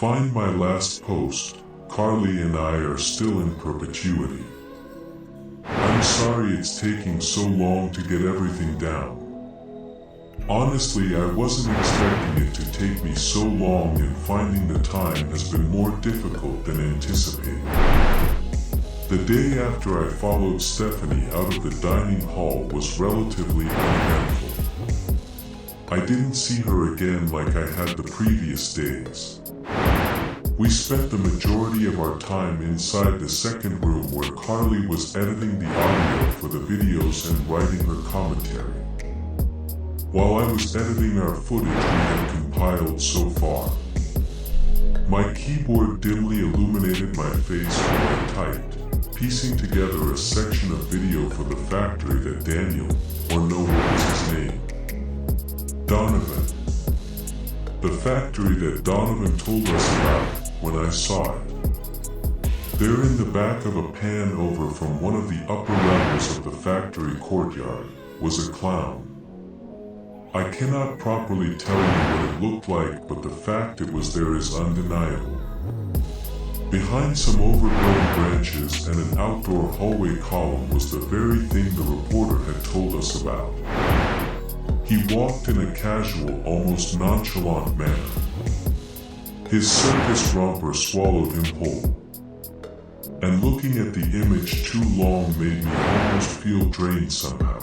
Find my last post. Carly and I are still in perpetuity. I'm sorry it's taking so long to get everything down. Honestly, I wasn't expecting it to take me so long, and finding the time has been more difficult than anticipated. The day after I followed Stephanie out of the dining hall was relatively uneventful. I didn't see her again like I had the previous days. We spent the majority of our time inside the second room where Carly was editing the audio for the videos and writing her commentary. While I was editing our footage we had compiled so far. My keyboard dimly illuminated my face while I typed, piecing together a section of video for the factory that Daniel, or no, what was his name? Donovan. The factory that Donovan told us about when I saw it. There in the back of a pan over from one of the upper levels of the factory courtyard was a clown. I cannot properly tell you what it looked like, but the fact it was there is undeniable. Behind some overgrown branches and an outdoor hallway column was the very thing the reporter had told us about. He walked in a casual, almost nonchalant manner. His circus romper swallowed him whole. And looking at the image too long made me almost feel drained somehow.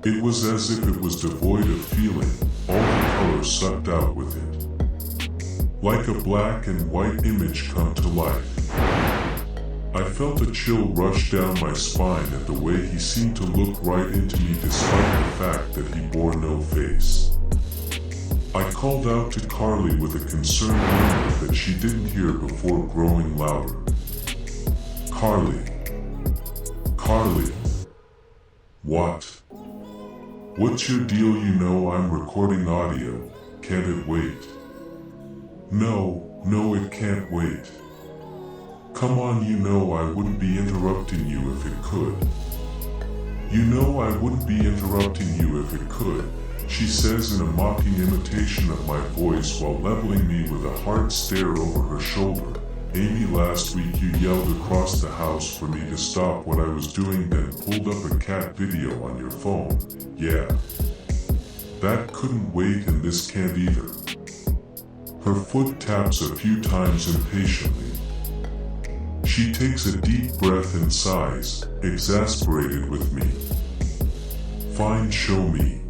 It was as if it was devoid of feeling, all the color sucked out with it. Like a black and white image come to life. I felt a chill rush down my spine at the way he seemed to look right into me despite the fact that he bore no face. I called out to Carly with a concerned murmur that she didn't hear before growing louder. Carly. Carly. What? What's your deal? You know I'm recording audio. Can't it wait? No, it can't wait. Come on, you know I wouldn't be interrupting you if it could. You know I wouldn't be interrupting you if it could, she says in a mocking imitation of my voice while leveling me with a hard stare over her shoulder. Amy, last week you yelled across the house for me to stop what I was doing, then pulled up a cat video on your phone. Yeah. That couldn't wait, and this can't either. Her foot taps a few times impatiently. She takes a deep breath and sighs, exasperated with me. Fine, show me.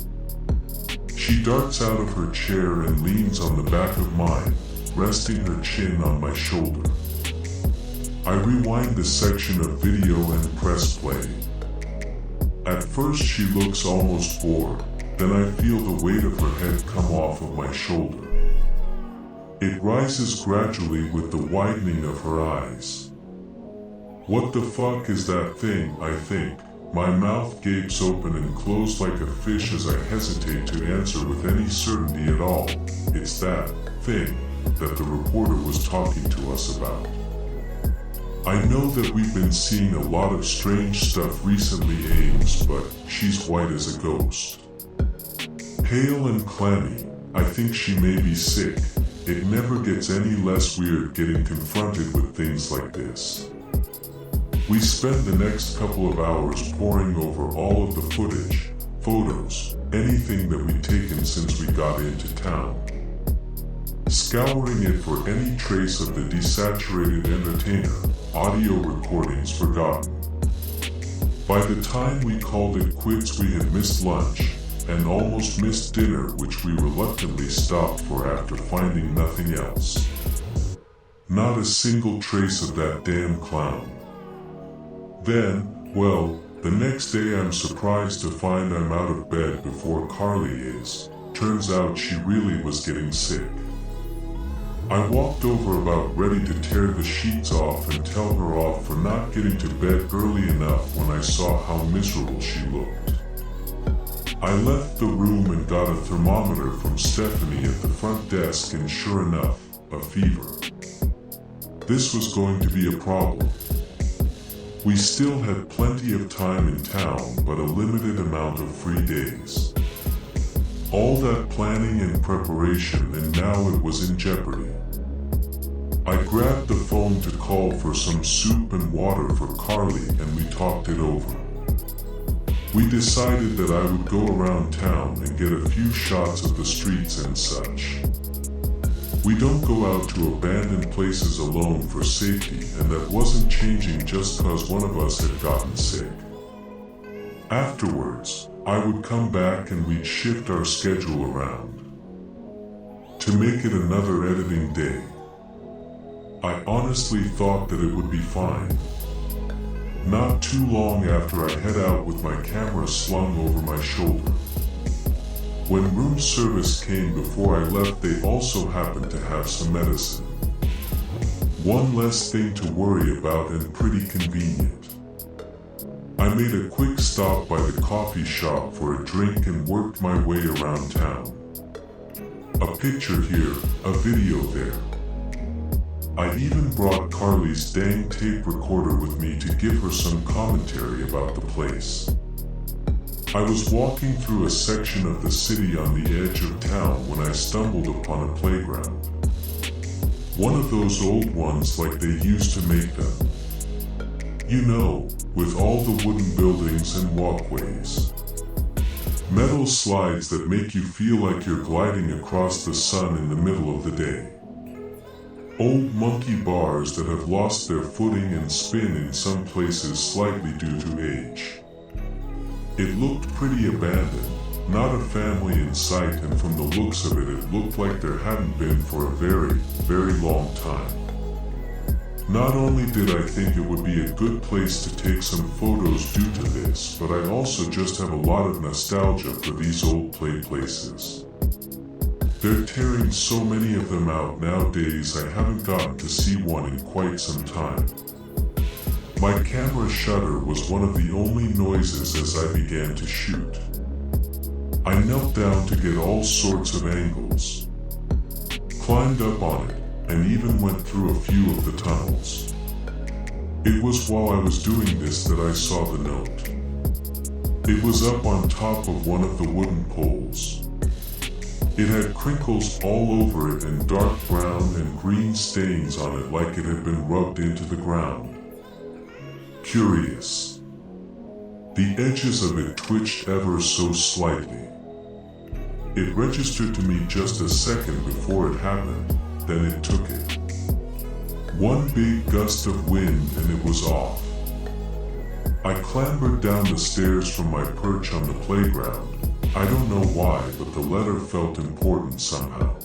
She darts out of her chair and leans on the back of mine, resting her chin on my shoulder. I rewind the section of video and press play. At first she looks almost bored, then I feel the weight of her head come off of my shoulder. It rises gradually with the widening of her eyes. What the fuck is that thing, I think. My mouth gapes open and closed like a fish as I hesitate to answer with any certainty at all. It's that thing that the reporter was talking to us about. I know that we've been seeing a lot of strange stuff recently, Ames, but she's white as a ghost. Pale and clammy, I think she may be sick. It never gets any less weird getting confronted with things like this. We spend the next couple of hours poring over all of the footage, photos, anything that we'd taken since we got into town. Scouring it for any trace of the desaturated entertainer, audio recordings forgotten. By the time we called it quits, we had missed lunch and almost missed dinner, which we reluctantly stopped for after finding nothing else. Not a single trace of that damn clown. Then, well, the next day I'm surprised to find I'm out of bed before Carly is. Turns out she really was getting sick. I walked over about ready to tear the sheets off and tell her off for not getting to bed early enough when I saw how miserable she looked. I left the room and got a thermometer from Stephanie at the front desk, and sure enough, a fever. This was going to be a problem. We still had plenty of time in town, but a limited amount of free days. All that planning and preparation, and now it was in jeopardy. I grabbed the phone to call for some soup and water for Carly, and we talked it over. We decided that I would go around town and get a few shots of the streets and such. We don't go out to abandoned places alone for safety, and that wasn't changing just cause one of us had gotten sick. Afterwards, I would come back and we'd shift our schedule around to make it another editing day. I honestly thought that it would be fine. Not too long after, I head out with my camera slung over my shoulder. When room service came before I left, they also happened to have some medicine. One less thing to worry about and pretty convenient. I made a quick stop by the coffee shop for a drink and worked my way around town. A picture here, a video there. I even brought Carly's dang tape recorder with me to give her some commentary about the place. I was walking through a section of the city on the edge of town when I stumbled upon a playground. One of those old ones like they used to make them. You know, with all the wooden buildings and walkways. Metal slides that make you feel like you're gliding across the sun in the middle of the day. Old monkey bars that have lost their footing and spin in some places slightly due to age. It looked pretty abandoned, not a family in sight, and from the looks of it, it looked like there hadn't been for a very, very long time. Not only did I think it would be a good place to take some photos due to this, but I also just have a lot of nostalgia for these old play places. They're tearing so many of them out nowadays. I haven't gotten to see one in quite some time. My camera shutter was one of the only noises as I began to shoot. I knelt down to get all sorts of angles, climbed up on it, and even went through a few of the tunnels. It was while I was doing this that I saw the note. It was up on top of one of the wooden poles. It had crinkles all over it and dark brown and green stains on it like it had been rubbed into the ground. Curious. The edges of it twitched ever so slightly. It registered to me just a second before it happened, then it took it. One big gust of wind and it was off. I clambered down the stairs from my perch on the playground. I don't know why, but the letter felt important somehow.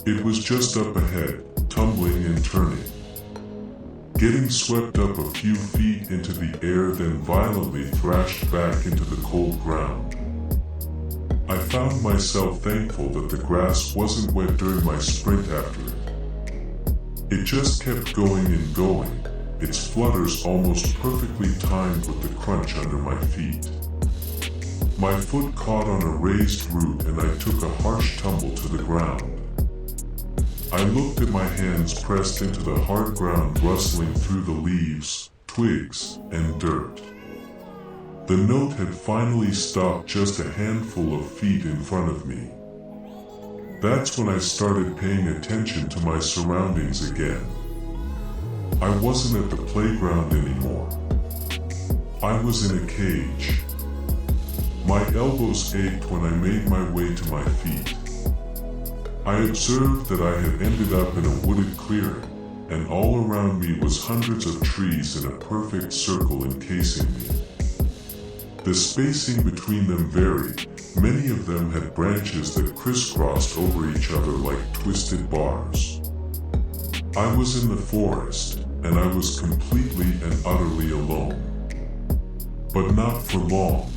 It was just up ahead, tumbling and turning. Getting swept up a few feet into the air, then violently thrashed back into the cold ground. I found myself thankful that the grass wasn't wet during my sprint after it. It just kept going and going, its flutters almost perfectly timed with the crunch under my feet. My foot caught on a raised root and I took a harsh tumble to the ground. I looked at my hands pressed into the hard ground, rustling through the leaves, twigs, and dirt. The note had finally stopped just a handful of feet in front of me. That's when I started paying attention to my surroundings again. I wasn't at the playground anymore. I was in a cage. My elbows ached when I made my way to my feet. I observed that I had ended up in a wooded clearing, and all around me was hundreds of trees in a perfect circle encasing me. The spacing between them varied. Many of them had branches that crisscrossed over each other like twisted bars. I was in the forest, and I was completely and utterly alone. But not for long.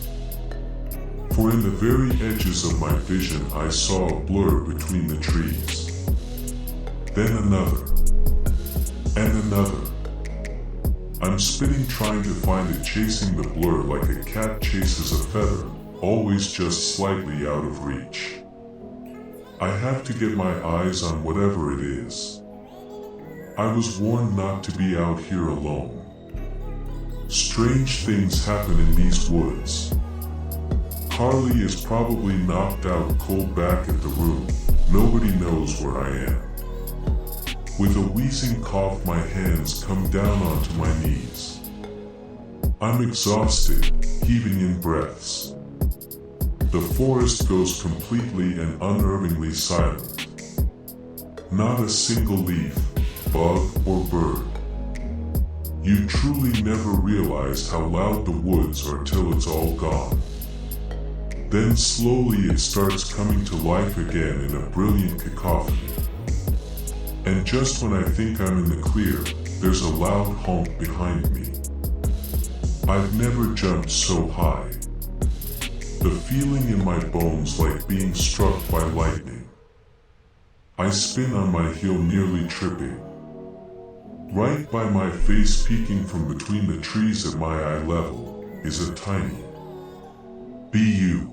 For in the very edges of my vision I saw a blur between the trees. Then another. And another. I'm spinning trying to find it, chasing the blur like a cat chases a feather, always just slightly out of reach. I have to get my eyes on whatever it is. I was warned not to be out here alone. Strange things happen in these woods. Carly is probably knocked out cold back at the room. Nobody knows where I am. With a wheezing cough, my hands come down onto my knees. I'm exhausted, heaving in breaths. The forest goes completely and unnervingly silent. Not a single leaf, bug, or bird. You truly never realize how loud the woods are till it's all gone. Then slowly it starts coming to life again in a brilliant cacophony. And just when I think I'm in the clear, there's a loud honk behind me. I've never jumped so high. The feeling in my bones like being struck by lightning. I spin on my heel, nearly tripping. Right by my face, peeking from between the trees at my eye level, is a tiny BU.